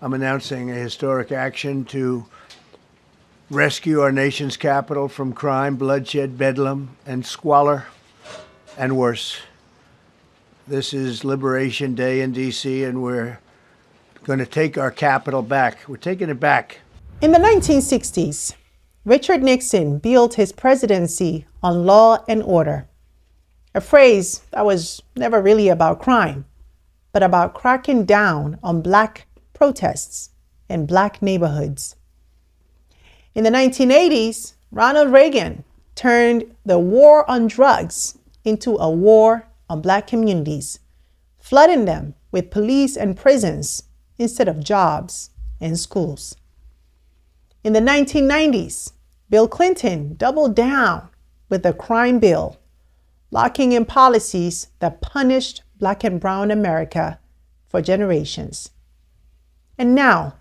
I'm announcing a historic action to rescue our nation's capital from crime, bloodshed, bedlam, and squalor, and worse. This is Liberation Day in D.C., and we're going to take our capital back. We're taking it back. In the 1960s, Richard Nixon built his presidency on law and order, a phrase that was never really about crime, but about cracking down on Black protests in Black neighborhoods. In the 1980s, Ronald Reagan turned the war on drugs into a war on Black communities, flooding them with police and prisons instead of jobs and schools. In the 1990s, Bill Clinton doubled down with the crime bill, locking in policies that punished Black and brown America for generations. And now,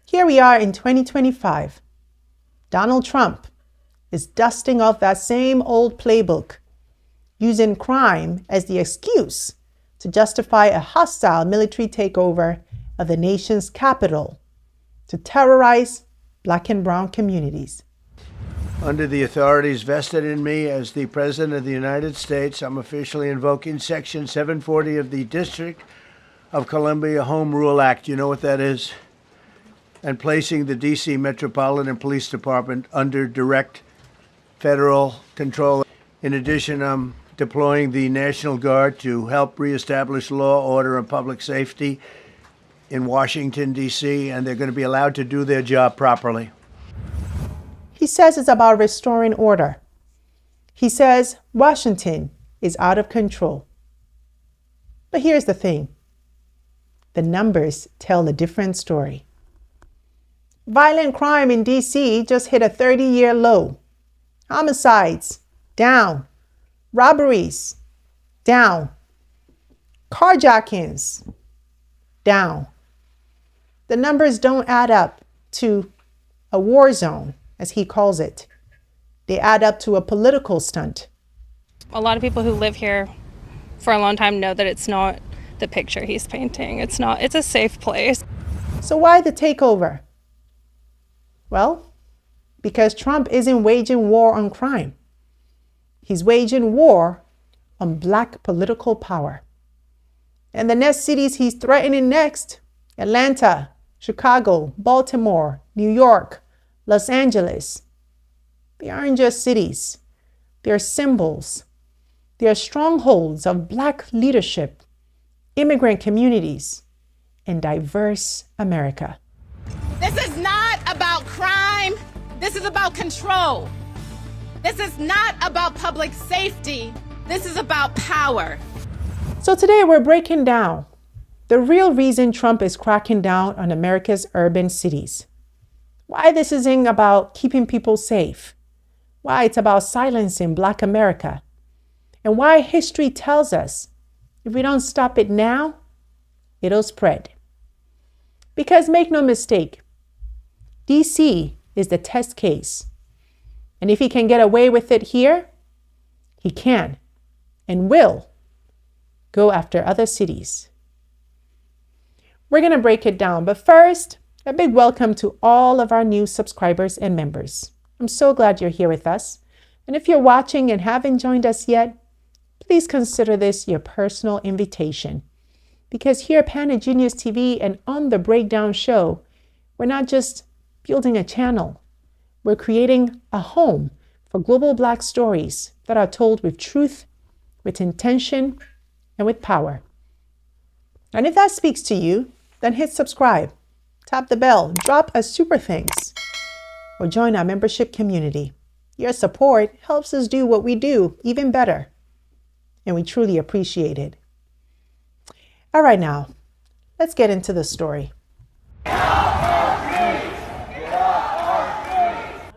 here we are in 2025. Donald Trump is dusting off that same old playbook, using crime as the excuse to justify a hostile military takeover of the nation's capital to terrorize Black and brown communities. Under the authorities vested in me as the President of the United States, I'm officially invoking Section 740 of the District of Columbia Home Rule Act. You know what that is? And placing the D.C. Metropolitan Police Department under direct federal control. In addition, I'm deploying the National Guard to help reestablish law, order, and public safety in Washington, D.C., and they're going to be allowed to do their job properly. He says it's about restoring order. He says Washington is out of control. But here's the thing. The numbers tell a different story. Violent crime in D.C. just hit a 30-year low. Homicides, down. Robberies, down. Carjackings, down. The numbers don't add up to a war zone, as he calls it. They add up to a political stunt. A lot of people who live here for a long time know that it's not the picture he's painting. It's a safe place. So why the takeover? Well, because Trump isn't waging war on crime. He's waging war on Black political power. And the next cities he's threatening next, Atlanta, Chicago, Baltimore, New York, Los Angeles, they aren't just cities. They're symbols. They're strongholds of Black leadership, immigrant communities, and diverse America. This is not about crime. This is about control. This is not about public safety. This is about power. So today we're breaking down the real reason Trump is cracking down on America's urban cities. Why this isn't about keeping people safe. Why it's about silencing Black America. And why history tells us if we don't stop it now, it'll spread. Because make no mistake, D.C. is the test case. And if he can get away with it here, he can and will go after other cities. We're going to break it down, but first, a big welcome to all of our new subscribers and members. I'm so glad you're here with us. And if you're watching and haven't joined us yet, please consider this your personal invitation. Because here at PanaGenius TV and on The Breakdown Show, we're not just building a channel. We're creating a home for global Black stories that are told with truth, with intention, and with power. And if that speaks to you, then hit subscribe, tap the bell, drop a super thanks, or join our membership community. Your support helps us do what we do even better, and we truly appreciate it. All right, now, let's get into the story.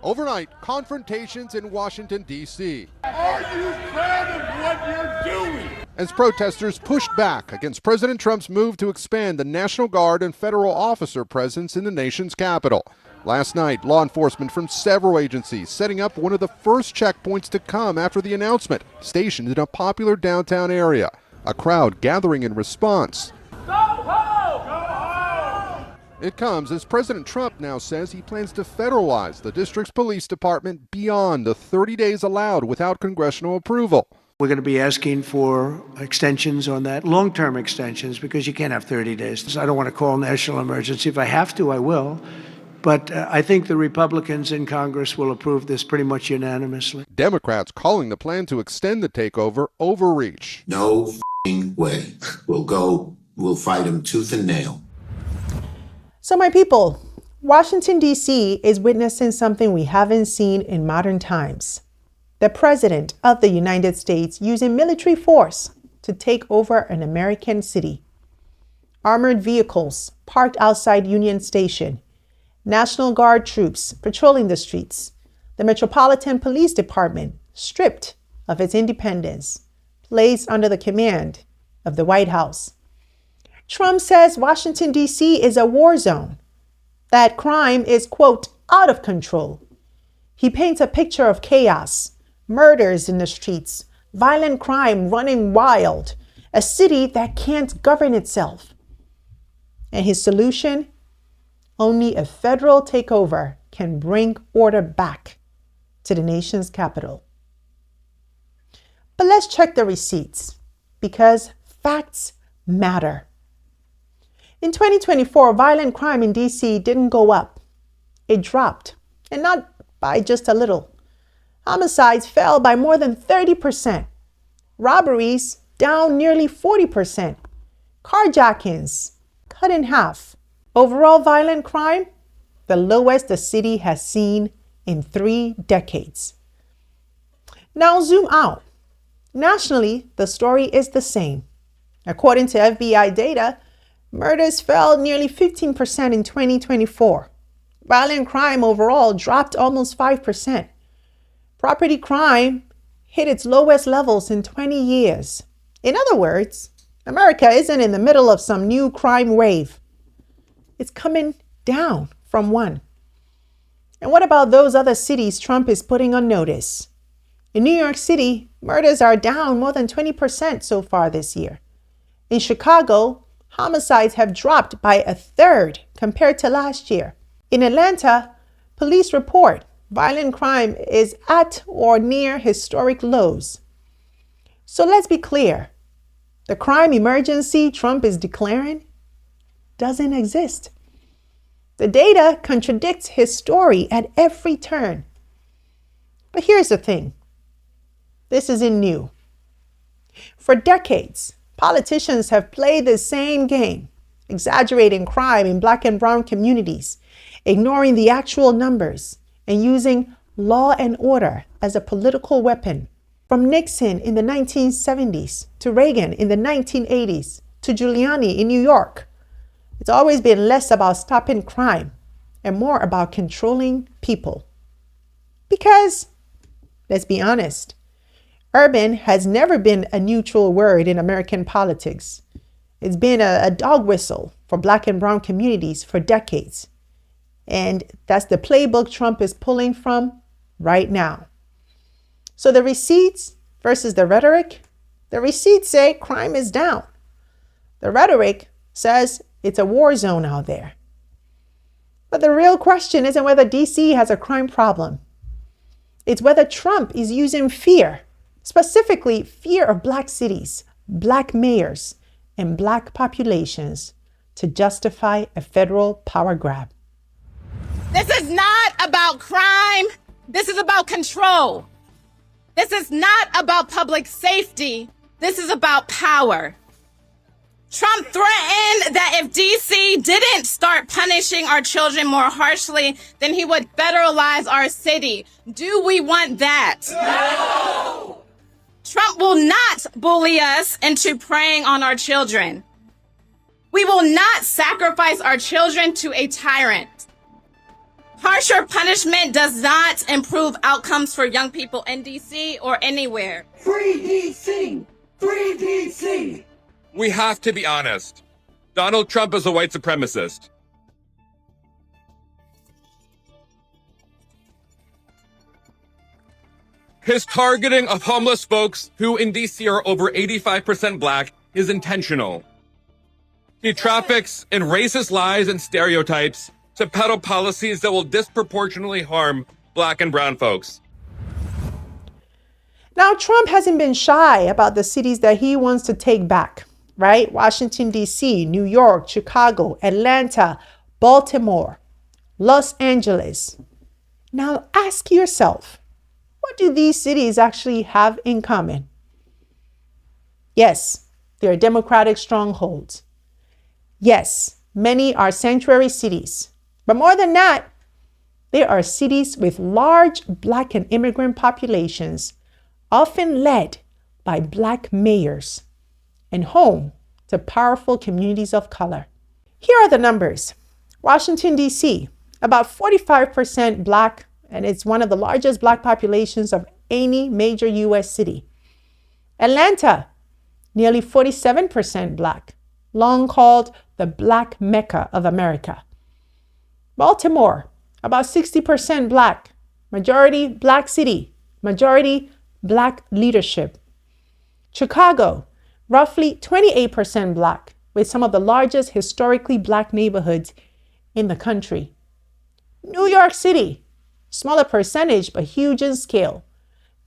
Overnight, confrontations in Washington, D.C. Are you proud of what you're doing? As protesters pushed back against President Trump's move to expand the National Guard and federal officer presence in the nation's capital. Last night, law enforcement from several agencies setting up one of the first checkpoints to come after the announcement, stationed in a popular downtown area. A crowd gathering in response. Go home! Go home! It comes as President Trump now says he plans to federalize the district's police department beyond the 30 days allowed without congressional approval. We're going to be asking for extensions on that, long-term extensions, because you can't have 30 days. I don't want to call national emergency. If I have to, I will. But I think the Republicans in Congress will approve this pretty much unanimously. Democrats calling the plan to extend the takeover overreach. No way. We'll fight him tooth and nail. So my people, Washington, D.C. is witnessing something we haven't seen in modern times. The President of the United States using military force to take over an American city. Armored vehicles parked outside Union Station. National Guard troops patrolling the streets. The Metropolitan Police Department stripped of its independence, placed under the command of the White House. Trump says Washington, D.C. is a war zone, that crime is, quote, out of control. He paints a picture of chaos, murders in the streets, violent crime running wild, a city that can't govern itself. And his solution? Only a federal takeover can bring order back to the nation's capital. But let's check the receipts, because facts matter. In 2024, violent crime in D.C. didn't go up. It dropped, and not by just a little. Homicides fell by more than 30%. Robberies down nearly 40%. Carjackings cut in half. Overall violent crime, the lowest the city has seen in 3 decades. Now zoom out. Nationally, the story is the same. According to FBI data, murders fell nearly 15% in 2024. Violent crime overall dropped almost 5%. Property crime hit its lowest levels in 20 years. In other words, America isn't in the middle of some new crime wave. It's coming down from one. And what about those other cities Trump is putting on notice? In New York City, murders are down more than 20% so far this year. In Chicago, homicides have dropped by a third compared to last year. In Atlanta, police report violent crime is at or near historic lows. So let's be clear. The crime emergency Trump is declaring doesn't exist. The data contradicts his story at every turn. But here's the thing. This isn't new. For decades, politicians have played the same game, exaggerating crime in Black and brown communities, ignoring the actual numbers, and using law and order as a political weapon. From Nixon in the 1970s to Reagan in the 1980s to Giuliani in New York, it's always been less about stopping crime and more about controlling people. Because, let's be honest, urban has never been a neutral word in American politics. It's been a dog whistle for Black and brown communities for decades. And that's the playbook Trump is pulling from right now. So the receipts versus the rhetoric, the receipts say crime is down. The rhetoric says it's a war zone out there. But the real question isn't whether DC has a crime problem. It's whether Trump is using fear, specifically fear of Black cities, Black mayors, and Black populations to justify a federal power grab. This is not about crime. This is about control. This is not about public safety. This is about power. Trump threatened that if DC didn't start punishing our children more harshly, then he would federalize our city. Do we want that? No! Trump will not bully us into preying on our children. We will not sacrifice our children to a tyrant. Harsher punishment does not improve outcomes for young people in DC or anywhere. Free DC! Free DC! We have to be honest. Donald Trump is a white supremacist. His targeting of homeless folks who in DC are over 85% Black is intentional. He traffics in racist lies and stereotypes to peddle policies that will disproportionately harm Black and brown folks. Now, Trump hasn't been shy about the cities that he wants to take back, right? Washington, D.C., New York, Chicago, Atlanta, Baltimore, Los Angeles. Now, ask yourself, what do these cities actually have in common? Yes, they're Democratic strongholds. Yes, many are sanctuary cities. But more than that, they are cities with large Black and immigrant populations, often led by Black mayors, and home to powerful communities of color. Here are the numbers. Washington, D.C., about 45% Black, and it's one of the largest Black populations of any major U.S. city. Atlanta, nearly 47% Black, long called the Black Mecca of America. Baltimore, about 60% Black, majority Black city, majority Black leadership. Chicago, roughly 28% Black, with some of the largest historically Black neighborhoods in the country. New York City, smaller percentage but huge in scale,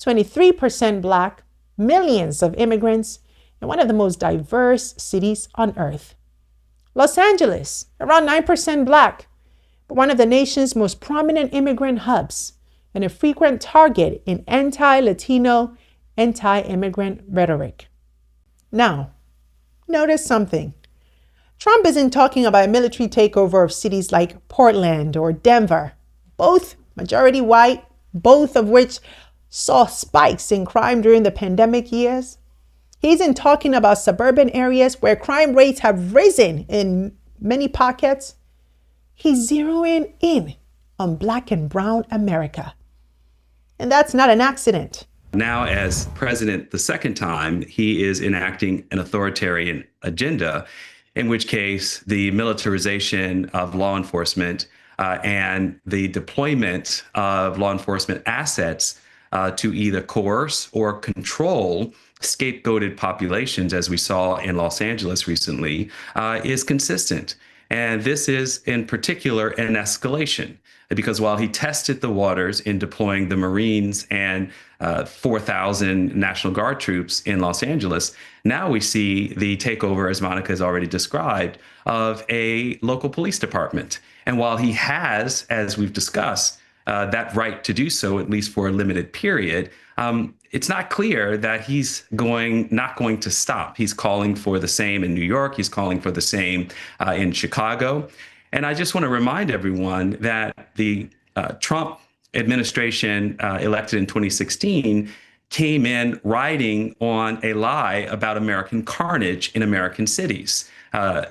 23% Black, millions of immigrants, and one of the most diverse cities on earth. Los Angeles, around 9% Black, but one of the nation's most prominent immigrant hubs and a frequent target in anti-Latino, anti-immigrant rhetoric. Now, notice something. Trump isn't talking about a military takeover of cities like Portland or Denver, both majority white, both of which saw spikes in crime during the pandemic years. He isn't talking about suburban areas where crime rates have risen in many pockets. He's zeroing in on Black and brown America. And that's not an accident. Now, as president the second time, he is enacting an authoritarian agenda, in which case the militarization of law enforcement and the deployment of law enforcement assets to either coerce or control scapegoated populations, as we saw in Los Angeles recently, is consistent. And this is in particular an escalation, because while he tested the waters in deploying the Marines and 4,000 National Guard troops in Los Angeles, now we see the takeover, as Monica has already described, of a local police department. And while he has, as we've discussed, that right to do so, at least for a limited period, it's not clear that he's not going to stop. He's calling for the same in New York. He's calling for the same in Chicago. And I just want to remind everyone that the Trump administration elected in 2016 came in riding on a lie about American carnage in American cities.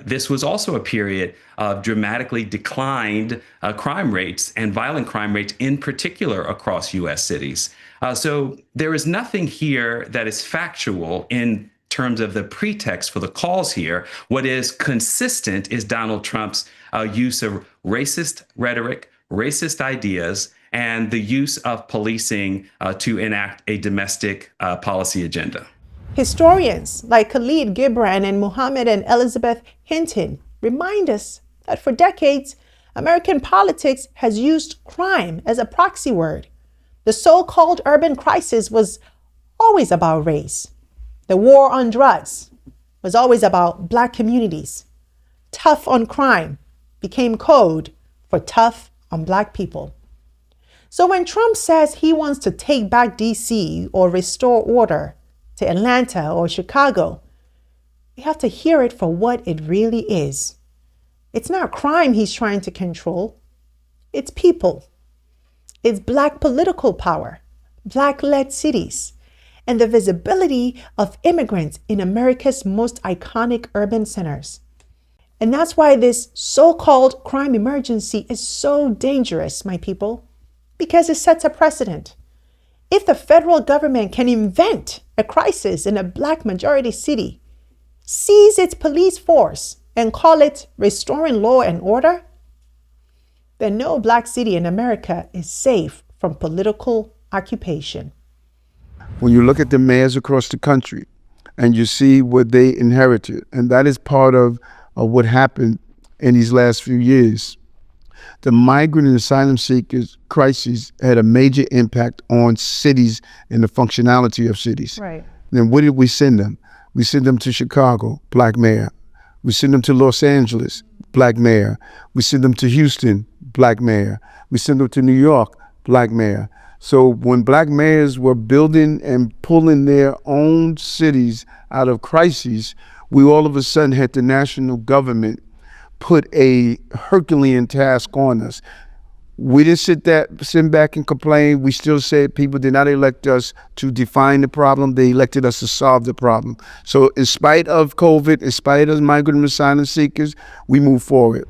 This was also a period of dramatically declined crime rates and violent crime rates in particular across U.S. cities. So there is nothing here that is factual in terms of the pretext for the calls here. What is consistent is Donald Trump's use of racist rhetoric, racist ideas, and the use of policing to enact a domestic policy agenda. Historians like Khalid Gibran and Muhammad and Elizabeth Hinton remind us that for decades, American politics has used crime as a proxy word. The so-called urban crisis was always about race. The war on drugs was always about Black communities. Tough on crime became code for tough on Black people. So when Trump says he wants to take back D.C. or restore order to Atlanta or Chicago, we have to hear it for what it really is. It's not crime he's trying to control. It's people. It's Black political power, Black-led cities, and the visibility of immigrants in America's most iconic urban centers. And that's why this so-called crime emergency is so dangerous, my people, because it sets a precedent. If the federal government can invent a crisis in a Black majority city, seize its police force, and call it restoring law and order, then no Black city in America is safe from political occupation. When you look at the mayors across the country and you see what they inherited, and that is part of of what happened in these last few years. The migrant and asylum seekers crisis had a major impact on cities and the functionality of cities. Right. Then where did we send them? We send them to Chicago, black mayor. We send them to Los Angeles, black mayor. We send them to Houston, black mayor. We send them to New York, black mayor. So when black mayors were building and pulling their own cities out of crises, we all of a sudden had the national government put a Herculean task on us. We didn't sit back and complain. We still said people did not elect us to define the problem. They elected us to solve the problem. So in spite of COVID, in spite of migrant and asylum seekers, we move forward.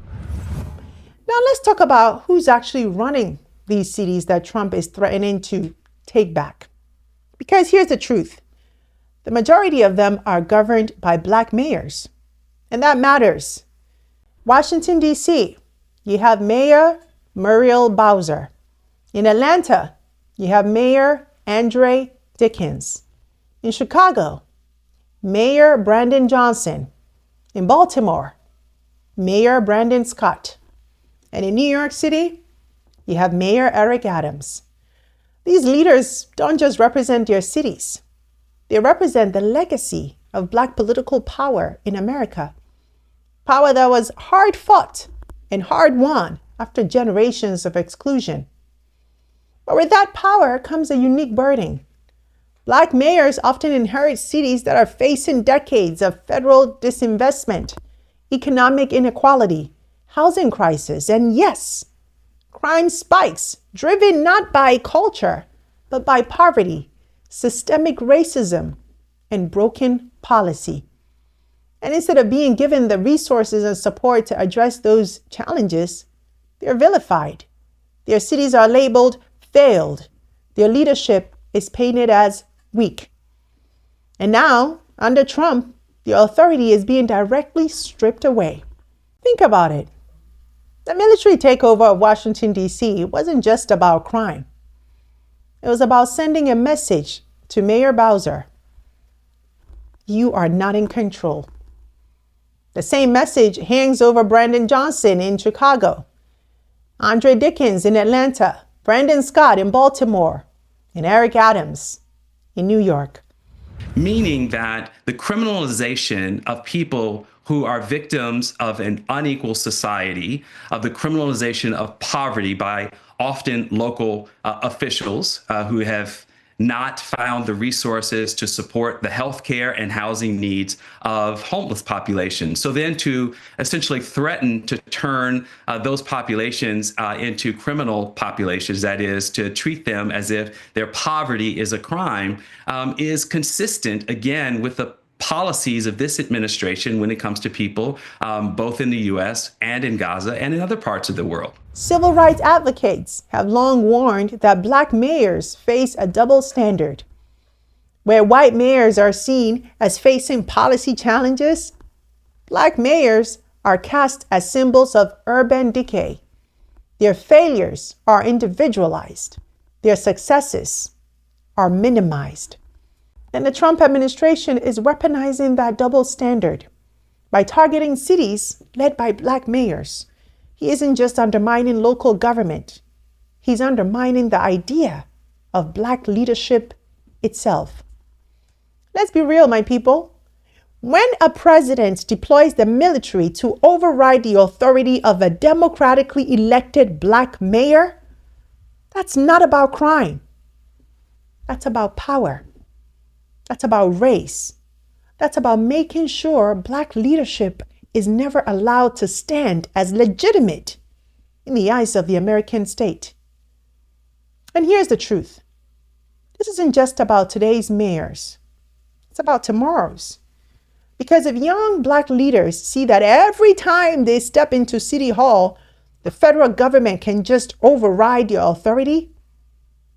Now let's talk about who's actually running these cities that Trump is threatening to take back. Because here's the truth. The majority of them are governed by black mayors. And that matters. Washington, D.C., you have Mayor Muriel Bowser. In Atlanta, you have Mayor Andre Dickens. In Chicago, Mayor Brandon Johnson. In Baltimore, Mayor Brandon Scott. And in New York City, you have Mayor Eric Adams. These leaders don't just represent their cities. They represent the legacy of black political power in America. Power that was hard fought and hard won after generations of exclusion. But with that power comes a unique burden. Black mayors often inherit cities that are facing decades of federal disinvestment, economic inequality, housing crisis, and yes, crime spikes driven not by culture, but by poverty, systemic racism, and broken policy. And instead of being given the resources and support to address those challenges, they're vilified. Their cities are labeled failed. Their leadership is painted as weak. And now, under Trump, the authority is being directly stripped away. Think about it. The military takeover of Washington, D.C. wasn't just about crime. It was about sending a message to Mayor Bowser. You are not in control. The same message hangs over Brandon Johnson in Chicago, Andre Dickens in Atlanta, Brandon Scott in Baltimore, and Eric Adams in New York. Meaning that the criminalization of people who are victims of an unequal society, of the criminalization of poverty by often local officials who have not found the resources to support the healthcare and housing needs of homeless populations. So then to essentially threaten to turn those populations into criminal populations, that is, to treat them as if their poverty is a crime, is consistent, again, with the policies of this administration when it comes to people, both in the U.S. and in Gaza and in other parts of the world. Civil rights advocates have long warned that black mayors face a double standard. Where white mayors are seen as facing policy challenges, black mayors are cast as symbols of urban decay. Their failures are individualized. Their successes are minimized. And the Trump administration is weaponizing that double standard by targeting cities led by black mayors. He isn't just undermining local government. He's undermining the idea of black leadership itself. Let's be real, my people. When a president deploys the military to override the authority of a democratically elected black mayor, that's not about crime. That's about power. That's about race. That's about making sure black leadership is never allowed to stand as legitimate in the eyes of the American state. And here's the truth. This isn't just about today's mayors. It's about tomorrow's. Because if young black leaders see that every time they step into City Hall, the federal government can just override the authority,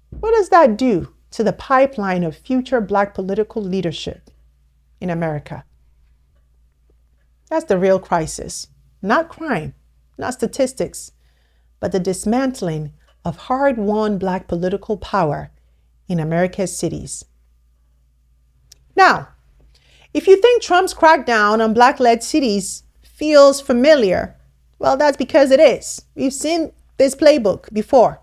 what does that do to the pipeline of future black political leadership in America? That's the real crisis. Not crime, not statistics, but the dismantling of hard-won black political power in America's cities. Now, if you think Trump's crackdown on black-led cities feels familiar, well, that's because it is. We've seen this playbook before.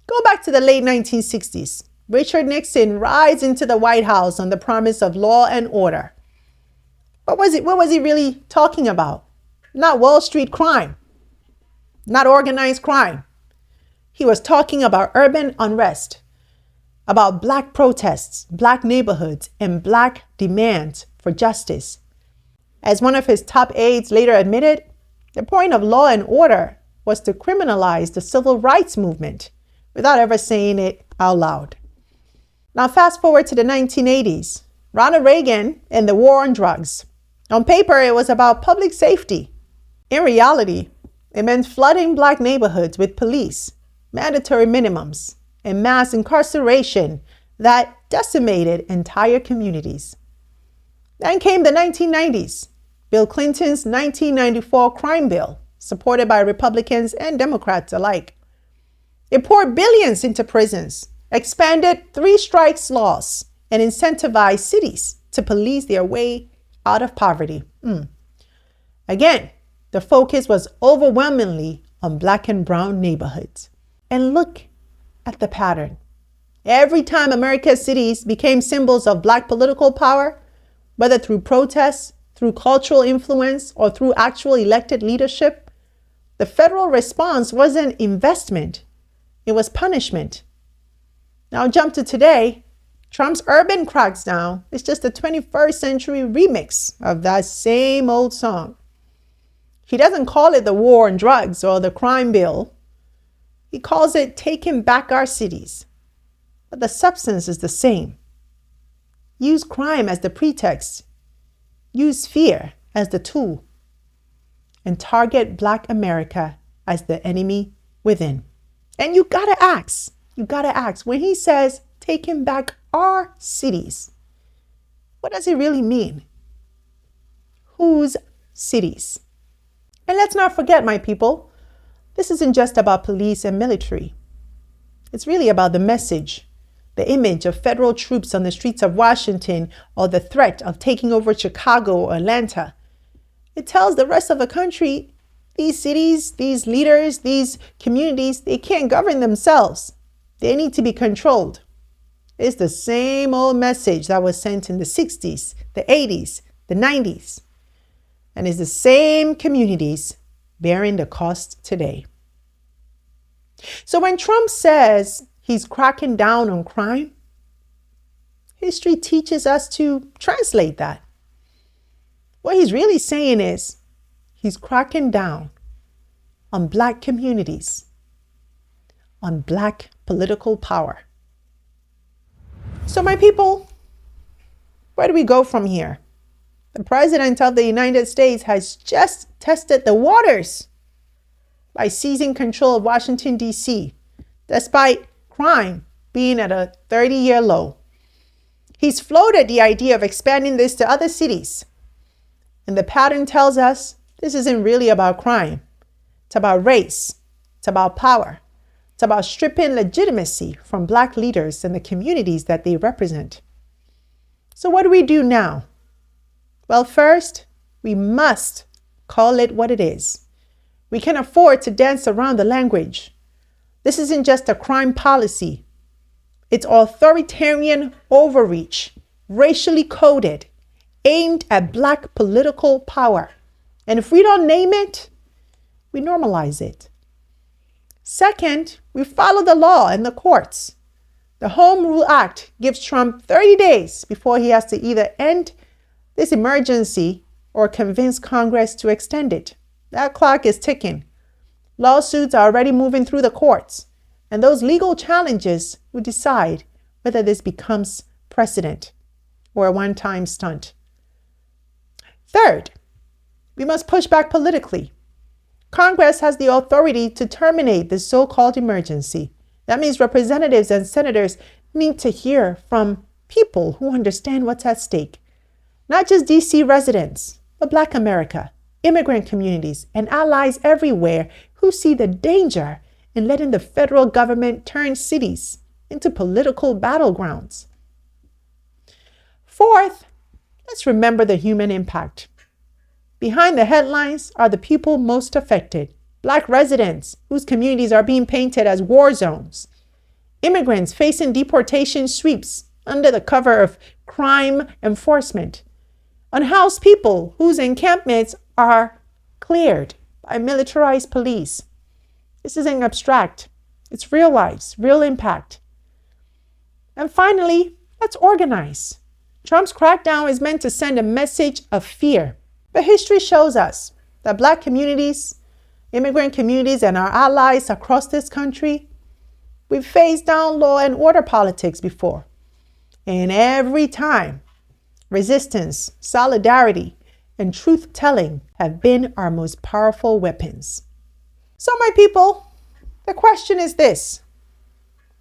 Go back to the late 1960s. Richard Nixon rides into the White House on the promise of law and order. What was he really talking about? Not Wall Street crime, not organized crime. He was talking about urban unrest, about Black protests, Black neighborhoods, and Black demands for justice. As one of his top aides later admitted, the point of law and order was to criminalize the civil rights movement without ever saying it out loud. Now fast forward to the 1980s. Ronald Reagan and the war on drugs. On paper, it was about public safety. In reality, it meant flooding Black neighborhoods with police, mandatory minimums, and mass incarceration that decimated entire communities. Then came the 1990s, Bill Clinton's 1994 crime bill, supported by Republicans and Democrats alike. It poured billions into prisons, expanded three strikes laws, and incentivized cities to police their way out of poverty. Again, the focus was overwhelmingly on Black and brown neighborhoods. And look at the pattern. Every time America's cities became symbols of Black political power, whether through protests, through cultural influence, or through actual elected leadership, the federal response wasn't investment, it was punishment. Now jump to today. Trump's urban crackdown is just a 21st century remix of that same old song. He doesn't call it the war on drugs or the crime bill. He calls it taking back our cities. But the substance is the same. Use crime as the pretext. Use fear as the tool. And target Black America as the enemy within. And you gotta ask, when he says taking back our cities, what does it really mean? Whose cities? And let's not forget, my people, this isn't just about police and military. It's really about the message, the image of federal troops on the streets of Washington, or the threat of taking over Chicago or Atlanta. It tells the rest of the country, these cities, these leaders, these communities, they can't govern themselves. They need to be controlled. It's the same old message that was sent in the 60s, the 80s, the 90s. And it's the same communities bearing the cost today. So when Trump says he's cracking down on crime, history teaches us to translate that. What he's really saying is he's cracking down on Black communities, on Black political power. So my people, where do we go from here? The President of the United States has just tested the waters by seizing control of Washington, D.C., despite crime being at a 30-year low. He's floated the idea of expanding this to other cities. And the pattern tells us this isn't really about crime. It's about race. It's about power. It's about stripping legitimacy from Black leaders and the communities that they represent. So what do we do now? Well, first, we must call it what it is. We can afford to dance around the language. This isn't just a crime policy. It's authoritarian overreach, racially coded, aimed at Black political power. And if we don't name it, we normalize it. Second, we follow the law and the courts. The Home Rule Act gives Trump 30 days before he has to either end this emergency or convince Congress to extend it. That clock is ticking. Lawsuits are already moving through the courts, and those legal challenges will decide whether this becomes precedent or a one-time stunt. Third, we must push back politically. Congress has the authority to terminate this so-called emergency. That means representatives and senators need to hear from people who understand what's at stake. Not just DC residents, but Black America, immigrant communities, and allies everywhere who see the danger in letting the federal government turn cities into political battlegrounds. Fourth, let's remember the human impact. Behind the headlines are the people most affected. Black residents whose communities are being painted as war zones. Immigrants facing deportation sweeps under the cover of crime enforcement. Unhoused people whose encampments are cleared by militarized police. This isn't abstract. It's real lives, real impact. And finally, let's organize. Trump's crackdown is meant to send a message of fear. But history shows us that Black communities, immigrant communities, and our allies across this country, we've faced down law and order politics before. And every time, resistance, solidarity, and truth-telling have been our most powerful weapons. So my people, the question is this: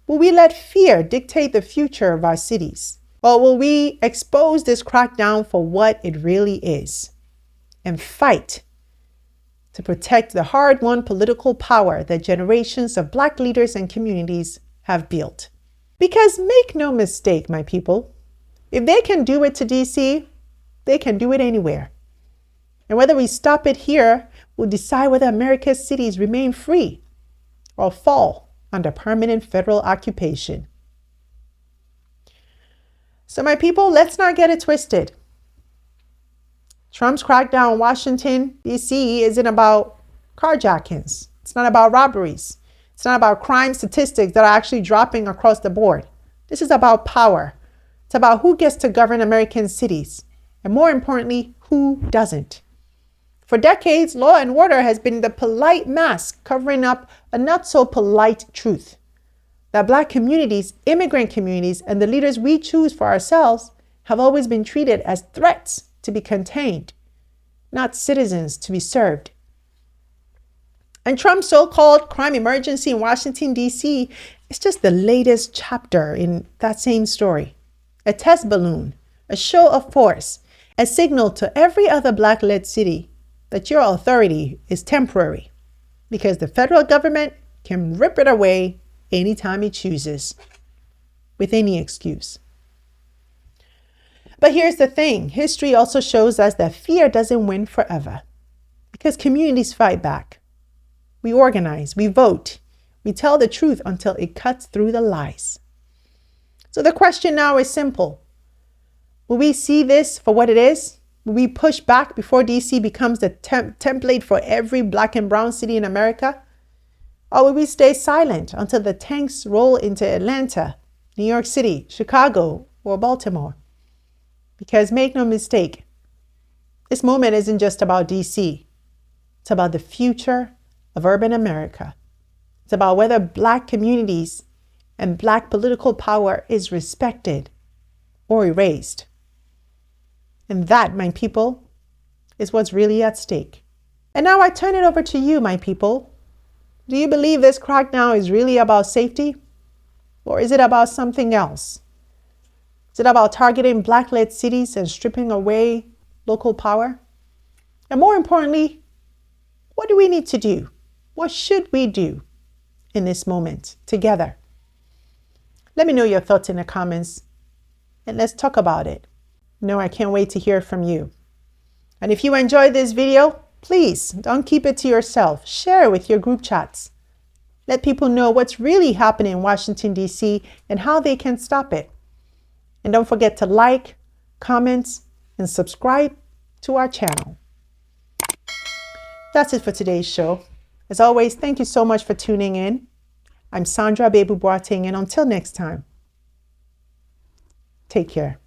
will we let fear dictate the future of our cities? Or will we expose this crackdown for what it really is and fight to protect the hard-won political power that generations of Black leaders and communities have built? Because make no mistake, my people, if they can do it to DC, they can do it anywhere. And whether we stop it here will decide whether America's cities remain free or fall under permanent federal occupation. So my people, let's not get it twisted. Trump's crackdown in Washington, D.C. isn't about carjackings. It's not about robberies. It's not about crime statistics that are actually dropping across the board. This is about power. It's about who gets to govern American cities, and more importantly, who doesn't. For decades, law and order has been the polite mask covering up a not so polite truth. That Black communities, immigrant communities, and the leaders we choose for ourselves have always been treated as threats to be contained, not citizens to be served. And Trump's so-called crime emergency in Washington, D.C. is just the latest chapter in that same story. A test balloon, a show of force, a signal to every other Black-led city that your authority is temporary because the federal government can rip it away anytime it chooses, with any excuse. But here's the thing. History also shows us that fear doesn't win forever because communities fight back. We organize, we vote, we tell the truth until it cuts through the lies. So the question now is simple. Will we see this for what it is? Will we push back before DC becomes the template for every Black and brown city in America? Or will we stay silent until the tanks roll into Atlanta, New York City, Chicago, or Baltimore? Because make no mistake, this moment isn't just about DC. It's about the future of urban America. It's about whether Black communities and Black political power is respected or erased. And that, my people, is what's really at stake. And now I turn it over to you, my people. Do you believe this crackdown is really about safety? Or is it about something else? Is it about targeting Black-led cities and stripping away local power? And more importantly, what do we need to do? What should we do in this moment together? Let me know your thoughts in the comments and let's talk about it. No, I can't wait to hear from you. And if you enjoyed this video, please don't keep it to yourself. Share it with your group chats. Let people know what's really happening in Washington, D.C. and how they can stop it. And don't forget to like, comment, and subscribe to our channel. That's it for today's show. As always, thank you so much for tuning in. I'm Sandra Babu-Boateng, and until next time, take care.